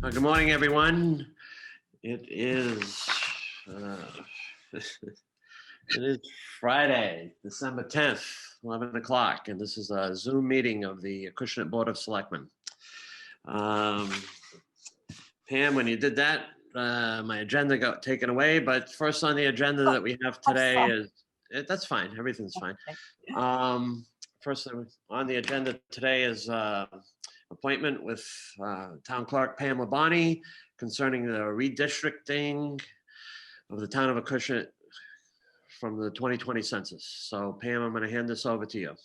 Good morning, everyone. It is it is Friday, December 10th, 11 o'clock, and this is a Zoom meeting of the Acushnet Board of Selectmen. Pam, when you did that, my agenda got taken away, but first on the agenda that we have today is, that's fine, everything's fine. First on the agenda today is appointment with Town Clerk Pam Labonte concerning the redistricting of the town of Acushnet from the 2020 census. So Pam, I'm going to hand this over to you.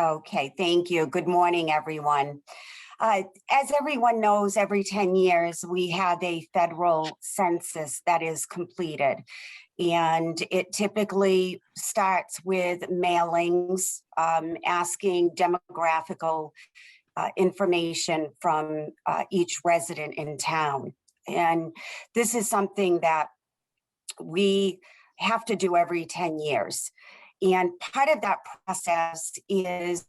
Okay, thank you. Good morning, everyone. As everyone knows, every 10 years, we have a federal census that is completed. And it typically starts with mailings, asking demographical information from each resident in town. And this is something that we have to do every 10 years. And part of that process is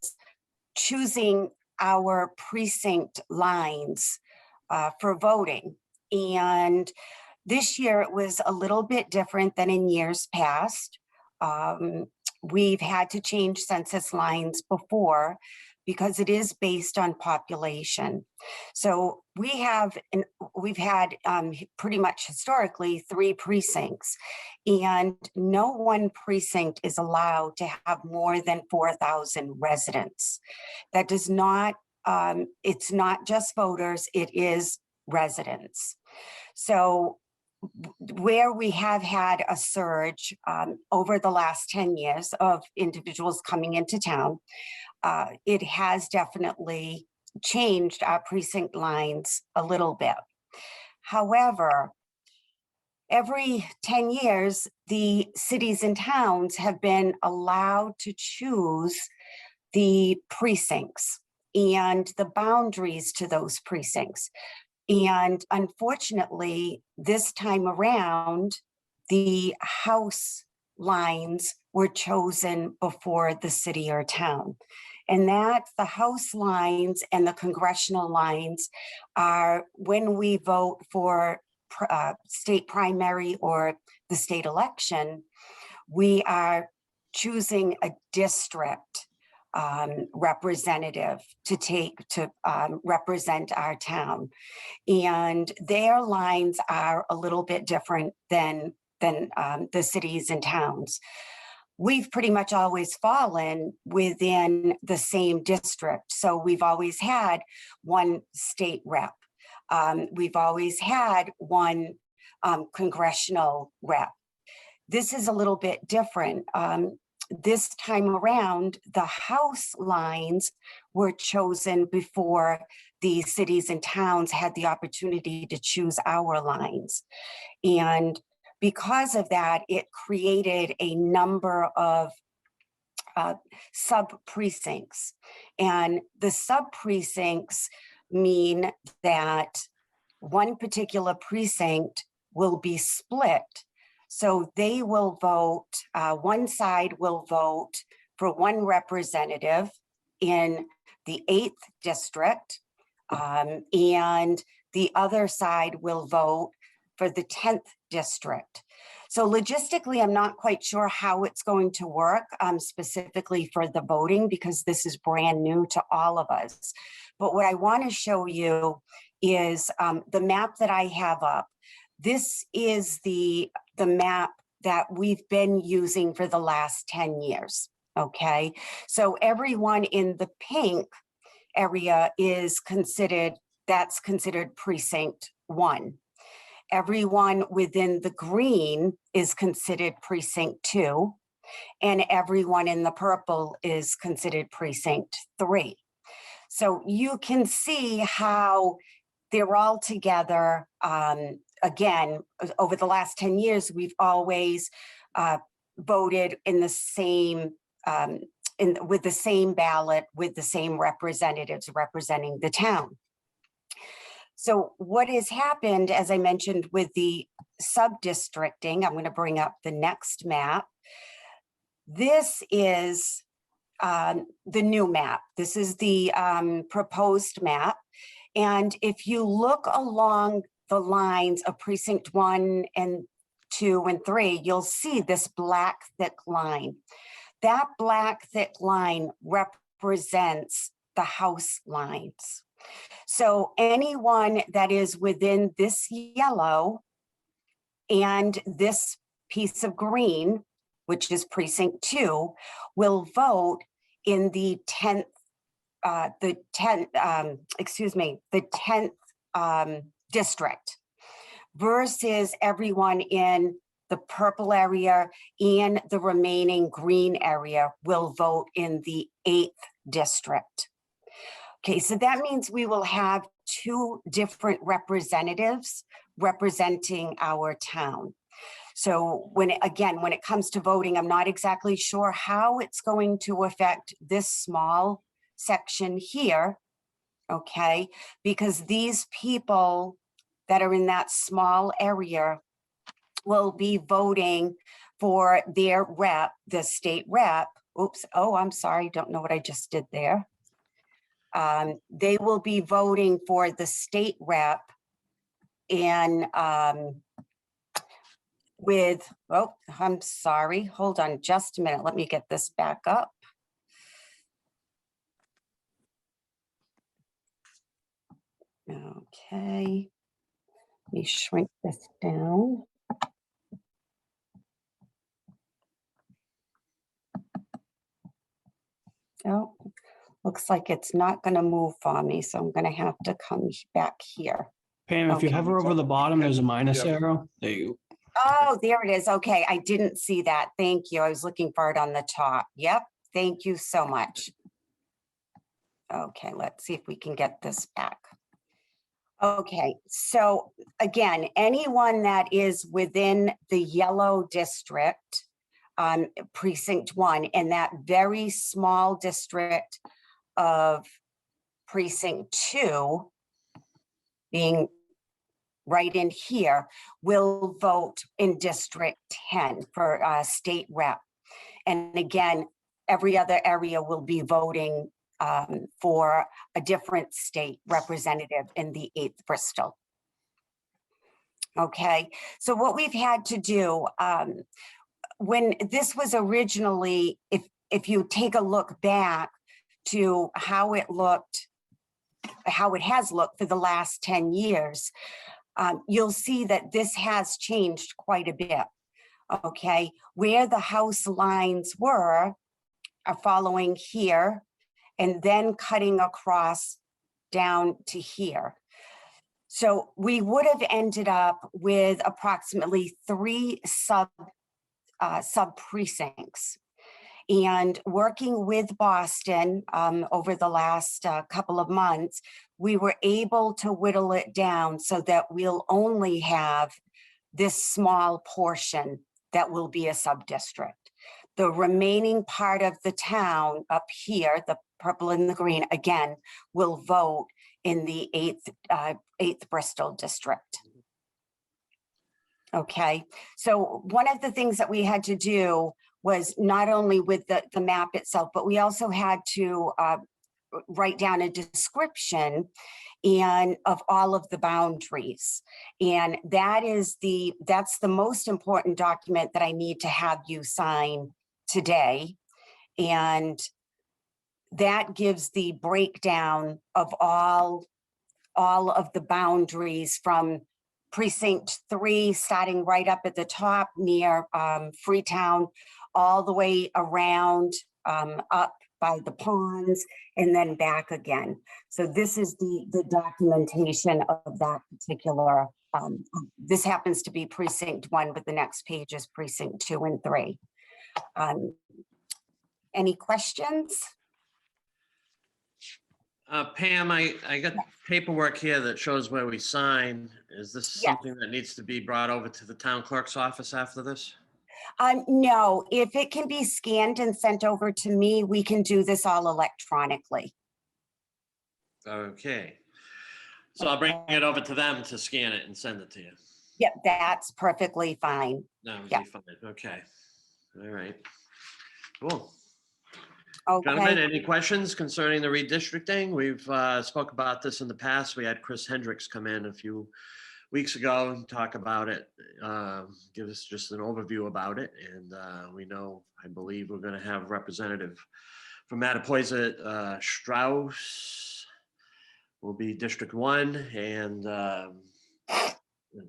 choosing our precinct lines for voting. And this year it was a little bit different than in years past. We've had to change census lines before because it is based on population. So we've had pretty much historically 3 precincts, and no one precinct is allowed to have more than 4,000 residents. That does not, it's not just voters, it is residents. So where we have had a surge over the last 10 years of individuals coming into town, it has definitely changed our precinct lines a little bit. However, every 10 years, the cities and towns have been allowed to choose the precincts and the boundaries to those precincts. And unfortunately, this time around, the house lines were chosen before the city or town. And that the house lines and the congressional lines are when we vote for state primary or the state election, we are choosing a district representative to represent our town. And their lines are a little bit different than the cities and towns. We've pretty much always fallen within the same district. So we've always had one state rep. We've always had one congressional rep. This is a little bit different. This time around, the House lines were chosen before the cities and towns had the opportunity to choose our lines. And because of that, it created a number of sub-precincts. And the sub-precincts mean that one particular precinct will be split. So they will vote, one side will vote for one representative in the 8th district, and the other side will vote for the 10th district. So logistically, I'm not quite sure how it's going to work specifically for the voting, because this is brand new to all of us. But what I want to show you is the map that I have up. This is the map that we've been using for the last 10 years, okay? So everyone in the pink area is considered, that's considered precinct 1. Everyone within the green is considered precinct 2, and everyone in the purple is considered precinct 3. So you can see how they're all together. Again, over the last 10 years, we've always voted in the same, with the same ballot, with the same representatives representing the town. So what has happened, as I mentioned, with the sub-districting, I'm going to bring up the next map. This is the new map. This is the proposed map. And if you look along the lines of precinct 1 and 2 and 3, you'll see this black thick line. That black thick line represents the house lines. So anyone that is within this yellow and this piece of green, which is precinct 2, will vote in the 10th district versus everyone in the purple area and the remaining green area will vote in the 8th district. Okay, so that means we will have 2 different representatives representing our town. So when it comes to voting, I'm not exactly sure how it's going to affect this small section here, okay? Because these people that are in that small area will be voting for their rep, the state rep. Oops, oh, I'm sorry, don't know what I just did there. They will be voting for the state rep and oh, I'm sorry, hold on just a minute. Let me get this back up. Okay, let me shrink this down. Oh, looks like it's not going to move for me, so I'm going to have to come back here. Pam, if you Okay. hover over the bottom, there's a minus arrow. There you Oh, there it is. Okay, I didn't see that. Thank you. I was looking for it on the top. Yep, thank you so much. Okay, let's see if we can get this back. Okay, so again, anyone that is within the yellow district, precinct 1, and that very small district of precinct 2, being right in here, will vote in district 10 for state rep. And again, every other area will be voting for a different state representative in the 8th Bristol. Okay, so what we've had to do, when this was originally, if you take a look back to how it looked, how it has looked for the last 10 years, you'll see that this has changed quite a bit. Okay, where the house lines are following here and then cutting across down to here. So we would have ended up with approximately 3 sub precincts. And working with Boston over the last couple of months, we were able to whittle it down so that we'll only have this small portion that will be a sub-district. The remaining part of the town up here, the purple and the green, again, will vote in the 8th Bristol district. Okay, so one of the things that we had to do was not only with the map itself, but we also had to write down a description and of all of the boundaries. And that's the most important document that I need to have you sign today. And that gives the breakdown of all of the boundaries from precinct 3, starting right up at the top near Freetown, all the way around up by the ponds and then back again. So this is the documentation of that particular, this happens to be precinct 1, but the next page is precinct 2 and 3. Any questions? Pam, I got paperwork here that shows where we sign. Is this Yes. something that needs to be brought over to the town clerk's office after this? No, if it can be scanned and sent over to me, we can do this all electronically. Okay. So I'll bring it over to them to scan it and send it to you. Yep, that's perfectly fine. That would Yeah. be fine. Okay. All right. Cool. Gentlemen, Okay, any questions concerning the redistricting? We've spoke about this in the past. We had Chris Hendricks come in a few weeks ago and talk about it, give us just an overview about it. And we know, I believe we're going to have Representative from Mattapoisett, Strauss will be District 1, and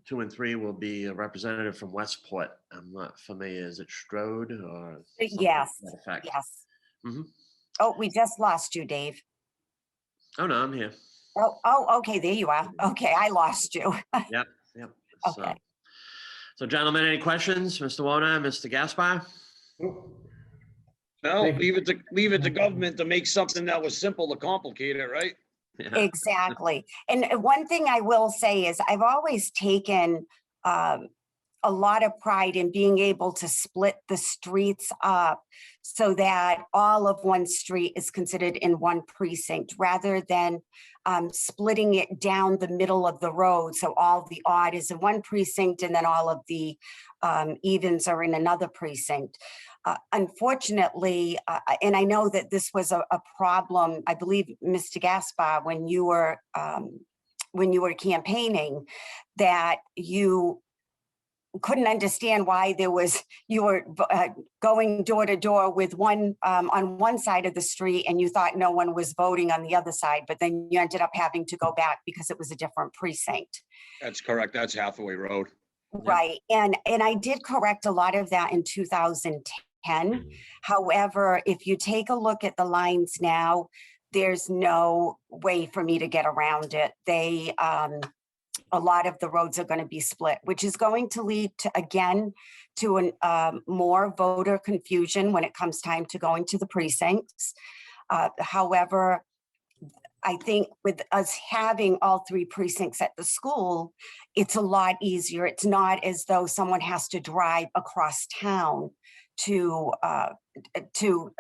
2 and 3 will be a representative from Westport. I'm not familiar. Is it Strode or something yes, to that effect? yes. Mhm. Oh, we just lost you, Dave. Oh, no, I'm here. Oh, okay, there you are. Okay, I lost you. Yep. Okay. So gentlemen, any questions? Mr. Wona, Mr. Gaspar? No, Thank you. leave it to government to make something that was simple to complicate it, right? Yeah. Exactly. And one thing I will say is I've always taken a lot of pride in being able to split the streets up so that all of one street is considered in one precinct rather than splitting it down the middle of the road. So all the odd is in one precinct and then all of the evens are in another precinct. Unfortunately, and I know that this was a problem, I believe, Mr. Gaspar, when you were campaigning, that you couldn't understand why you were going door to door with one on one side of the street and you thought no one was voting on the other side, but then you ended up having to go back because it was a different precinct. That's correct. That's Hathaway Road. Right. And I did correct a lot of that in 2010. However, if you take a look at the lines now, there's no way for me to get around it. A lot of the roads are going to be split, which is going to lead to, again, to more voter confusion when it comes time to going to the precincts. However, I think with us having all 3 precincts at the school, it's a lot easier. It's not as though someone has to drive across town to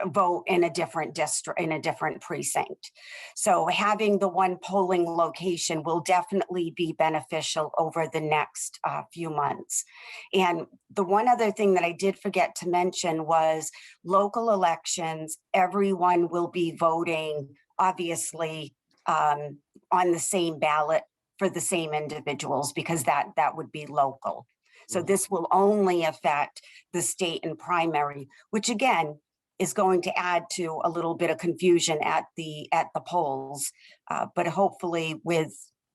vote in a different district, in a different precinct. So having the one polling location will definitely be beneficial over the next few months. And the one other thing that I did forget to mention was local elections. Everyone will be voting, obviously, on the same ballot for the same individuals, because that would be local. So this will only affect the state and primary, which again is going to add to a little bit of confusion at the polls. But hopefully with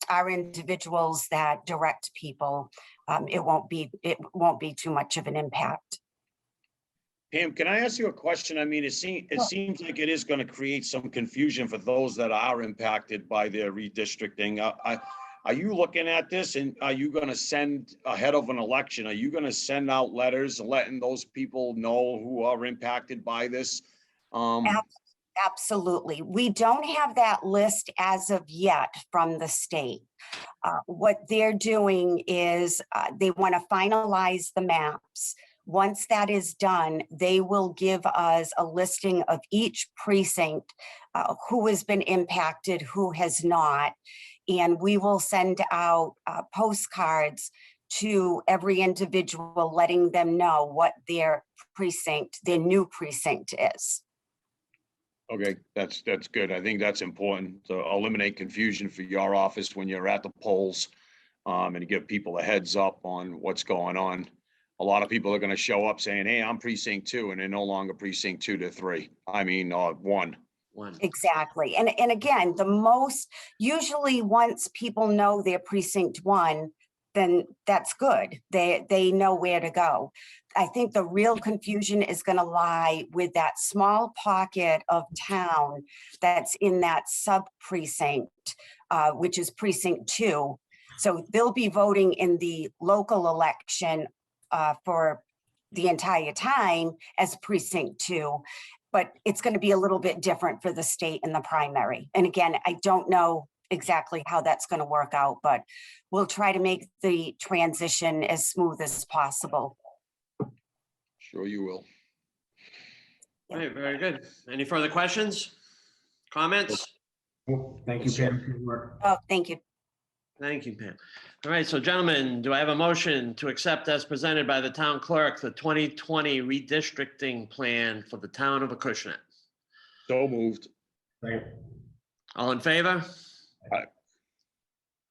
our individuals that direct people, it won't be too much of an impact. Pam, can I ask you a question? I mean, it seems like it is going to create some confusion for those that are impacted by the redistricting. Are you looking at this, and are you going to send ahead of an election? Are you going to send out letters letting those people know who are impacted by this? Absolutely. We don't have that list as of yet from the state. What they're doing is they want to finalize the maps. Once that is done, they will give us a listing of each precinct, who has been impacted, who has not. And we will send out postcards to every individual, letting them know what their new precinct is. Okay, that's good. I think that's important to eliminate confusion for your office when you're at the polls, and to give people a heads up on what's going on. A lot of people are going to show up saying, "Hey, I'm precinct 2," and they're no longer precinct 2 to 3. I mean, 1. Exactly. And again, usually once people know they're precinct 1, then that's good. They know where to go. I think the real confusion is going to lie with that small pocket of town that's in that sub precinct, which is precinct 2. So they'll be voting in the local election for the entire time as precinct 2. But it's going to be a little bit different for the state and the primary. And again, I don't know exactly how that's going to work out, but we'll try to make the transition as smooth as possible. Sure you will. All right, very good. Any further questions? Comments? Thank you, Pam, for your work. Oh, thank you. Thank you, Pam. All right, so gentlemen, do I have a motion to accept as presented by the town clerk the 2020 redistricting plan for the town of Acushnet? So moved. Second. All in favor? Aye.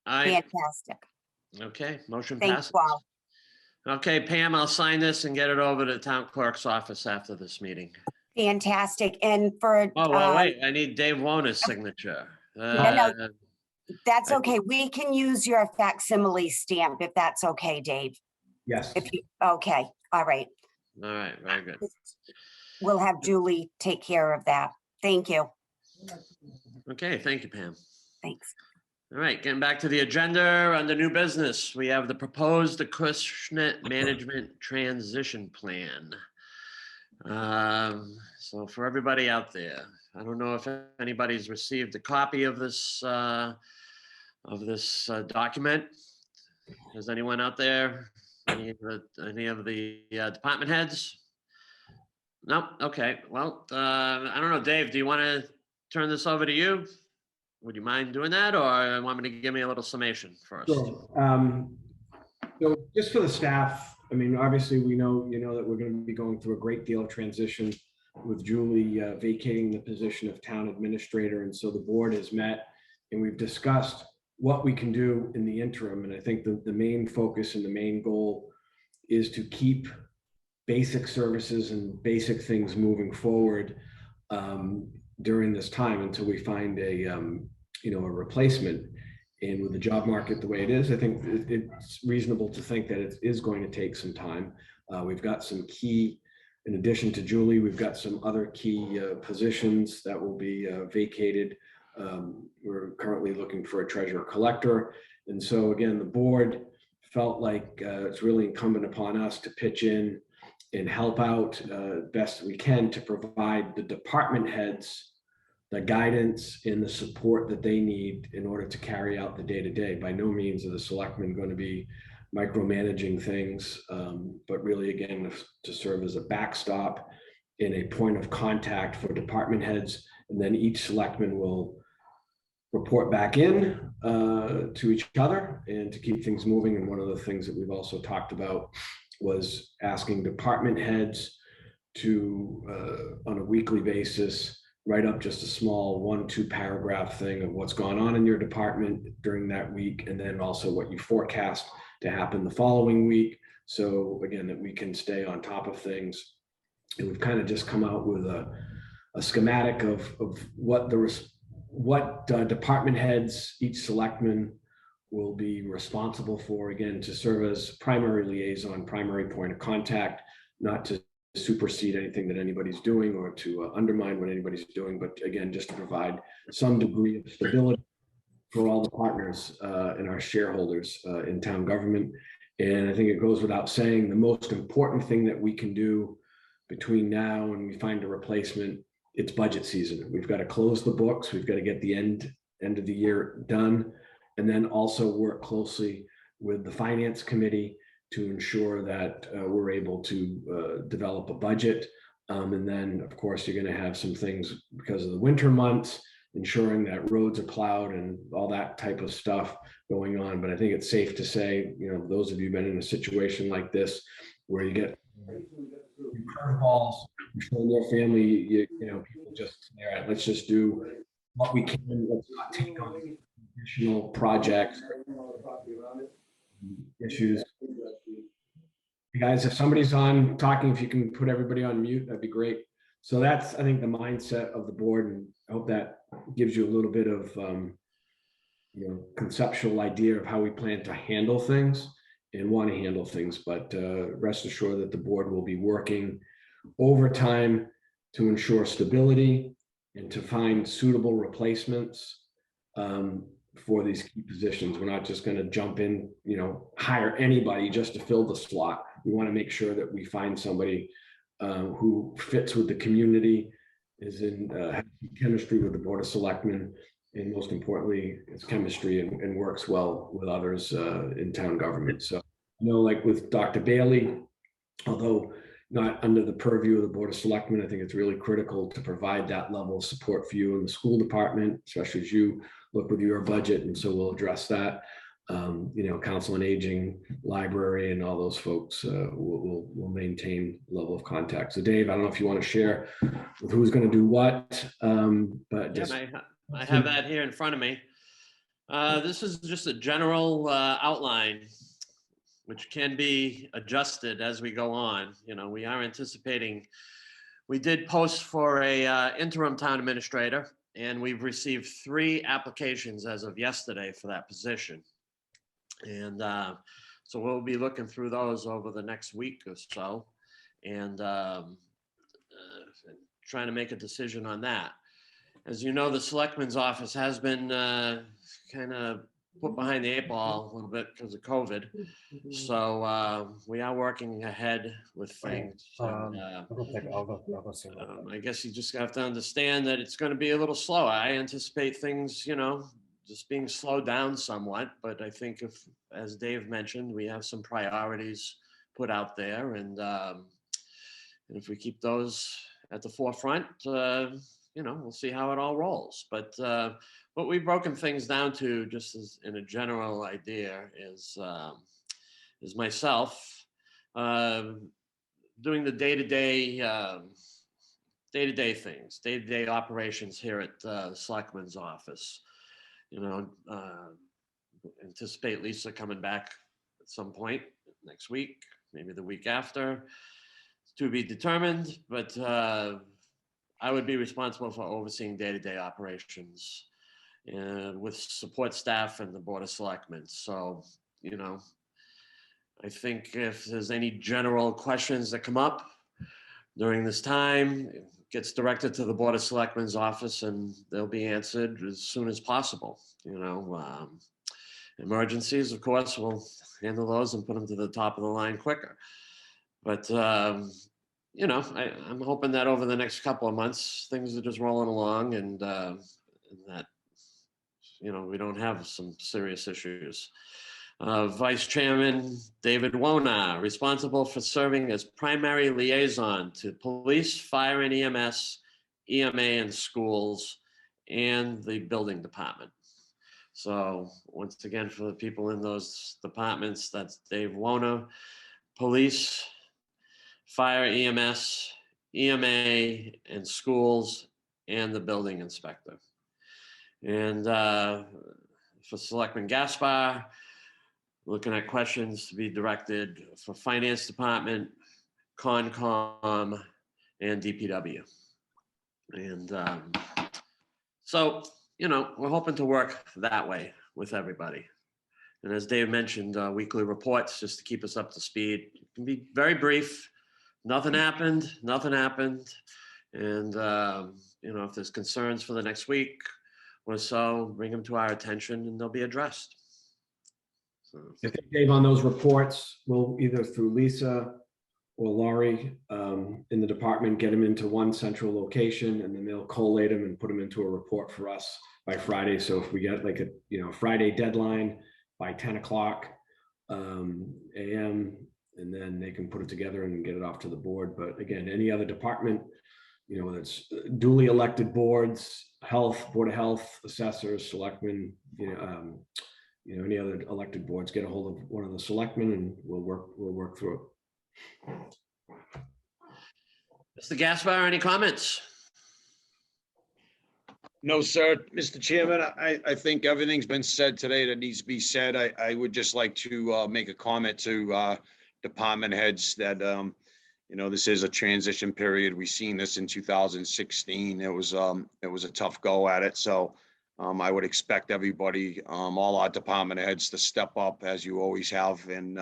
Aye. Fantastic. Okay, motion Thank passes. you all. Okay, Pam, I'll sign this and get it over to the town clerk's office after this meeting. Fantastic. And for, Oh, well, wait, I need Dave Wona's signature. no. That's I- okay. We can use your facsimile stamp if that's okay, Dave. Yes. If you, okay, all right. All right, very good. We'll have Julie take care of that. Thank you. Okay, thank you, Pam. Thanks. All right, getting back to the agenda, under new business, we have the proposed Acushnet Management Transition Plan. So for everybody out there, I don't know if anybody's received a copy of this document. Has anyone out there, any of the department heads? No, okay, well, I don't know, Dave, do you want to turn this over to you? Would you mind doing that, or want me to give me a little summation first? Sure. So just for the staff, I mean, obviously we know, that we're going to be going through a great deal of transition with Julie vacating the position of town administrator. And so the board has met and we've discussed what we can do in the interim. And I think the main focus and the main goal is to keep basic services and basic things moving forward during this time until we find a replacement. And with the job market the way it is, I think it's reasonable to think that it is going to take some time. We've got some key, in addition to Julie, we've got some other key positions that will be vacated. We're currently looking for a treasurer collector. And so again, the board felt like it's really incumbent upon us to pitch in and help out best we can to provide the department heads the guidance and the support that they need in order to carry out the day-to-day. By no means are the selectmen going to be micromanaging things, but really, again, to serve as a backstop and a point of contact for department heads. And then each selectman will report back in to each other and to keep things moving. And one of the things that we've also talked about was asking department heads to, on a weekly basis, write up just a small 1-2 paragraph thing of what's gone on in your department during that week, and then also what you forecast to happen the following week. So again, that we can stay on top of things. And we've kind of just come out with a schematic of what department heads, each selectman will be responsible for, again, to serve as primary liaison, primary point of contact, not to supersede anything that anybody's doing or to undermine what anybody's doing, but again, just to provide some degree of stability for all the partners and our shareholders in town government. And I think it goes without saying, the most important thing that we can do between now and we find a replacement, it's budget season. We've got to close the books. We've got to get the end of the year done, and then also work closely with the finance committee to ensure that we're able to develop a budget. And then, of course, you're going to have some things because of the winter months, ensuring that roads are plowed and all that type of stuff going on. But I think it's safe to say, those of you who've been in a situation like this, where you get curveballs, you're showing your family, people just, all right, let's just do what we can. Let's not take on additional projects, issues. You guys, if somebody's on talking, if you can put everybody on mute, that'd be great. So that's, I think, the mindset of the board, and I hope that gives you a little bit of conceptual idea of how we plan to handle things and want to handle things. But rest assured that the board will be working overtime to ensure stability and to find suitable replacements for these key positions. We're not just going to jump in, hire anybody just to fill the slot. We want to make sure that we find somebody who fits with the community, is in chemistry with the Board of Selectmen, and most importantly, it's chemistry and works well with others in town government. So, like with Dr. Bailey, although not under the purview of the Board of Selectmen, I think it's really critical to provide that level of support for you in the school department, especially as you look with your budget. And so we'll address that. Council on Aging, library, and all those folks will maintain level of contact. So Dave, I don't know if you want to share with who's going to do what, but Yeah, just I have that here in front of me. This is just a general outline, which can be adjusted as we go on. We are anticipating, we did post for a interim town administrator, and we've received 3 applications as of yesterday for that position. And so we'll be looking through those over the next week or so, and trying to make a decision on that. As you know, the Selectmen's office has been kind of put behind the 8 ball a little bit because of COVID. So we are working ahead with things. And, I guess you just have to understand that it's going to be a little slow. I anticipate things, just being slowed down somewhat. But I think as Dave mentioned, we have some priorities put out there. And if we keep those at the forefront, we'll see how it all rolls. But what we've broken things down to, just as in a general idea, is myself doing the day-to-day things, day-to-day operations here at the Selectmen's office. Anticipate Lisa coming back at some point next week, maybe the week after, to be determined. But I would be responsible for overseeing day-to-day operations and with support staff and the Board of Selectmen. So, I think if there's any general questions that come up during this time, it gets directed to the Board of Selectmen's office and they'll be answered as soon as possible. Emergencies, of course, we'll handle those and put them to the top of the line quicker. But I'm hoping that over the next couple of months, things are just rolling along, and that, we don't have some serious issues. Vice Chairman David Wona, responsible for serving as primary liaison to police, fire and EMS, EMA and schools, and the building department. So once again, for the people in those departments, that's Dave Wona, police, fire, EMS, EMA, and schools, and the building inspector. And for Selectman Gaspar, looking at questions to be directed for Finance Department, Concom, and DPW. And so, we're hoping to work that way with everybody. And as Dave mentioned, weekly reports just to keep us up to speed. It can be very brief. Nothing happened. And, if there's concerns for the next week or so, bring them to our attention and they'll be addressed. So. I think, Dave, on those reports, we'll either through Lisa or Laurie in the department, get them into one central location, and then they'll collate them and put them into a report for us by Friday. So if we get like a Friday deadline by 10 o'clock a.m., and then they can put it together and get it off to the board. But again, any other department, whether it's duly elected boards, Board of Health, assessors, selectmen, any other elected boards, get a hold of one of the selectmen and we'll work through it. Mr. Gaspar, any comments? No, sir. Mr. Chairman, I think everything's been said today that needs to be said. I would just like to make a comment to department heads that, this is a transition period. We've seen this in 2016. It was a tough go at it. So I would expect everybody, all our department heads, to step up as you always have, and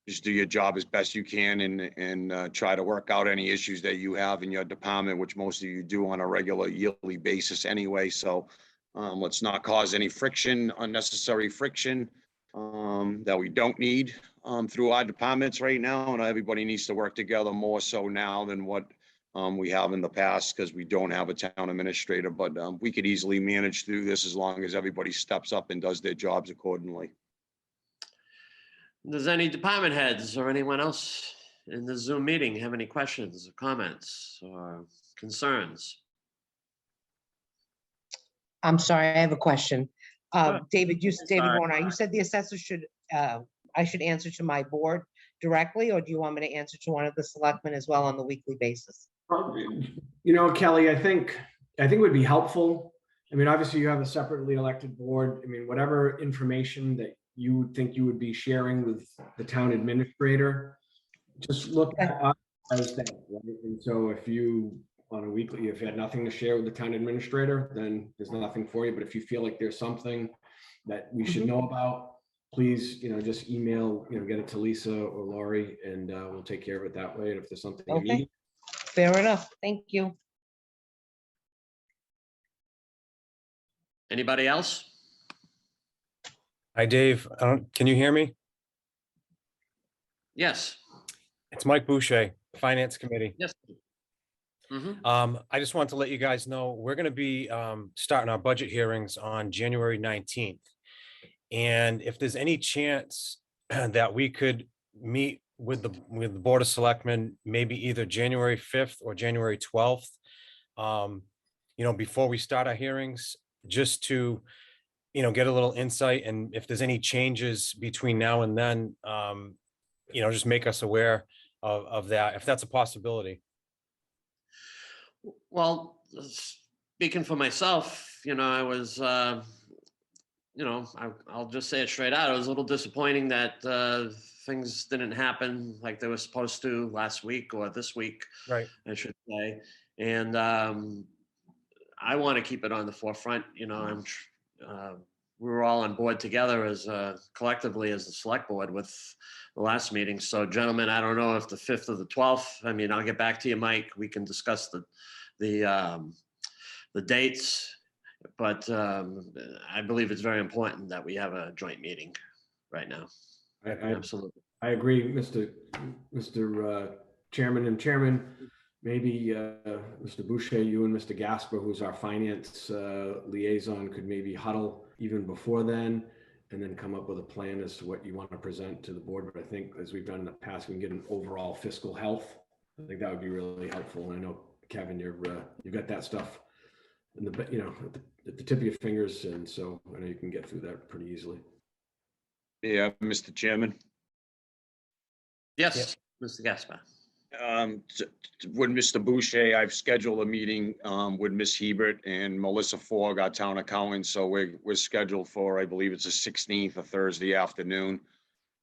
just do your job as best you can, and try to work out any issues that you have in your department, which most of you do on a regular yearly basis anyway. So let's not cause any friction, unnecessary friction that we don't need through our departments right now. And everybody needs to work together more so now than what we have in the past, because we don't have a town administrator. But we could easily manage through this as long as everybody steps up and does their jobs accordingly. Does any department heads or anyone else in the Zoom meeting have any questions or comments or concerns? I'm sorry, I have a question. David, David Sorry. Warner, you said the assessor should, I should answer to my board directly, or do you want me to answer to one of the selectmen as well on the weekly basis? Kelly, I think it would be helpful. I mean, obviously you have a separately elected board. I mean, whatever information that you would think you would be sharing with the town administrator, just look at us as that, right? And so if you, on a weekly, if you had nothing to share with the town administrator, then there's nothing for you. But if you feel like there's something that we should know about, please, just email, get it to Lisa or Laurie, and we'll take care of it that way. And if there's something you Okay, need. fair enough. Thank you. Anybody else? Hi, Dave. Can you hear me? Yes. It's Mike Boucher, Finance Committee. Yes. Mhm. I just want to let you guys know, we're going to be starting our budget hearings on January 19th. And if there's any chance that we could meet with the Board of Selectmen, maybe either January 5th or January 12th, before we start our hearings, just to get a little insight, and if there's any changes between now and then, just make us aware of that, if that's a possibility. Well, speaking for myself, I was, I'll just say it straight out. It was a little disappointing that things didn't happen like they were supposed to last week or this week, Right. I should say. And I want to keep it on the forefront. We were all on board together as collectively as the select board with the last meeting. So gentlemen, I don't know if the 5th or the 12th, I mean, I'll get back to you, Mike. We can discuss the dates, but I believe it's very important that we have a joint meeting right now. Absolutely. I agree, Mr. Chairman and Chairman. Maybe Mr. Boucher, you and Mr. Gasper, who's our finance liaison, could maybe huddle even before then, and then come up with a plan as to what you want to present to the board. But I think, as we've done in the past, we can get an overall fiscal health. I think that would be really helpful. And I know, Kevin, you've got that stuff in the at the tip of your fingers, and so I know you can get through that pretty easily. Yeah, Mr. Chairman. Yes, Mr. Gaspar. With Mr. Boucher, I've scheduled a meeting with Ms. Hebert and Melissa Fogg, our town accountant. So we're scheduled for, I believe it's the 16th, a Thursday afternoon,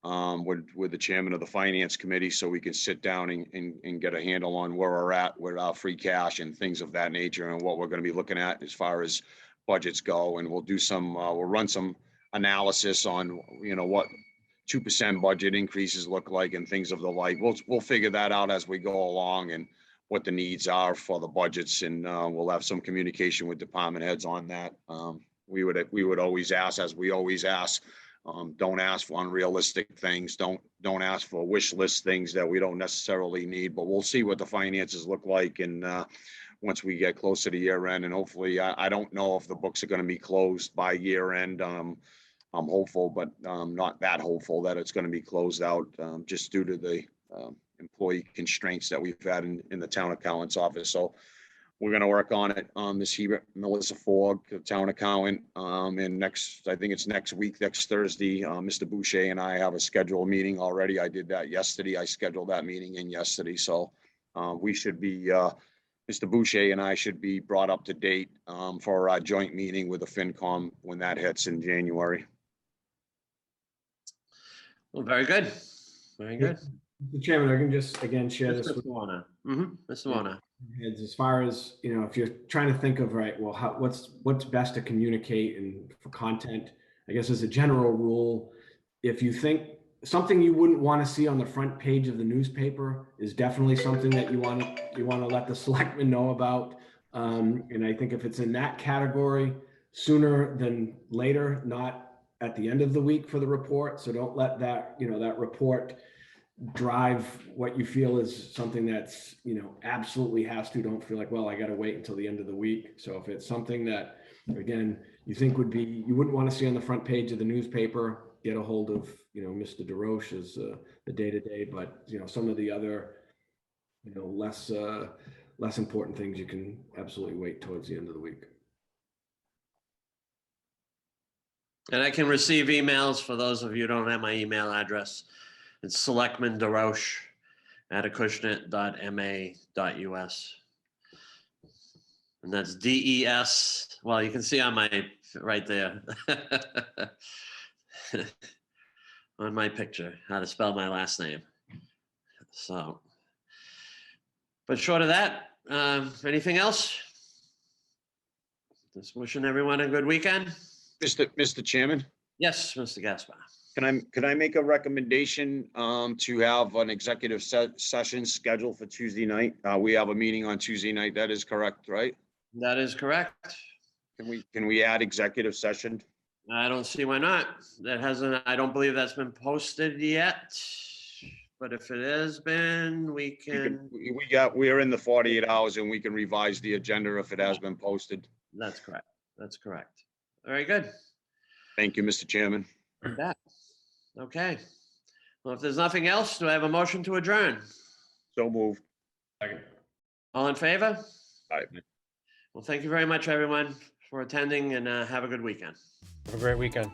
with the chairman of the finance committee, so we can sit down and get a handle on where we're at with our free cash and things of that nature, and what we're going to be looking at as far as budgets go. And we'll do we'll run some analysis on, what 2% budget increases look like and things of the like. We'll figure that out as we go along, and what the needs are for the budgets, and we'll have some communication with department heads on that. We would always ask, as we always ask, don't ask for unrealistic things. Don't ask for wish list things that we don't necessarily need. But we'll see what the finances look like, and once we get closer to year end, and hopefully, I don't know if the books are going to be closed by year end. I'm hopeful, but not that hopeful that it's going to be closed out, just due to the employee constraints that we've had in the town accountant's office. So we're going to work on it. Ms. Hebert, Melissa Fogg, the town accountant, and I think it's next week, next Thursday, Mr. Boucher and I have a scheduled meeting already. I did that yesterday. I scheduled that meeting in yesterday. So we should be, Mr. Boucher and I should be brought up to date for our joint meeting with the FinCom when that hits in January. Well, very good. Very good. Mr. Chairman, I can just again share this Mr. with Warner. Mr. Warner. heads as far as, if you're trying to think of, right, well, what's best to communicate and for content, I guess as a general rule, if you think something you wouldn't want to see on the front page of the newspaper is definitely something that you want to let the selectmen know about. And I think if it's in that category, sooner than later, not at the end of the week for the report. So don't let that, that report drive what you feel is something that's, absolutely has to. Don't feel like, well, I got to wait until the end of the week. So if it's something that, again, you think you wouldn't want to see on the front page of the newspaper, get a hold of, Mr. DeRoche as the day-to-day, but, some of the other, less important things, you can absolutely wait towards the end of the week. And I can receive emails for those of you who don't have my email address. It's selectmenderoche@acushnet.ma.us. And that's DES. Well, you can see on my, right there. On my picture, how to spell my last name. So, but short of that, anything else? Just wishing everyone a good weekend. Mr. Chairman, Yes, Mr. Gaspar. can I make a recommendation to have an executive session scheduled for Tuesday night? We have a meeting on Tuesday night. That is correct, right? That is correct. Can we add executive session? I don't see why not. That hasn't, I don't believe that's been posted yet. But if it has been, we can, We are in the 48 hours and we can revise the agenda if it has been posted. that's correct. That's correct. Very good. Thank you, Mr. Chairman. You bet. Okay. Well, if there's nothing else, do I have a motion to adjourn? So moved. All in favor? All right. Well, thank you very much, everyone, for attending, and have a good weekend. Have a great weekend.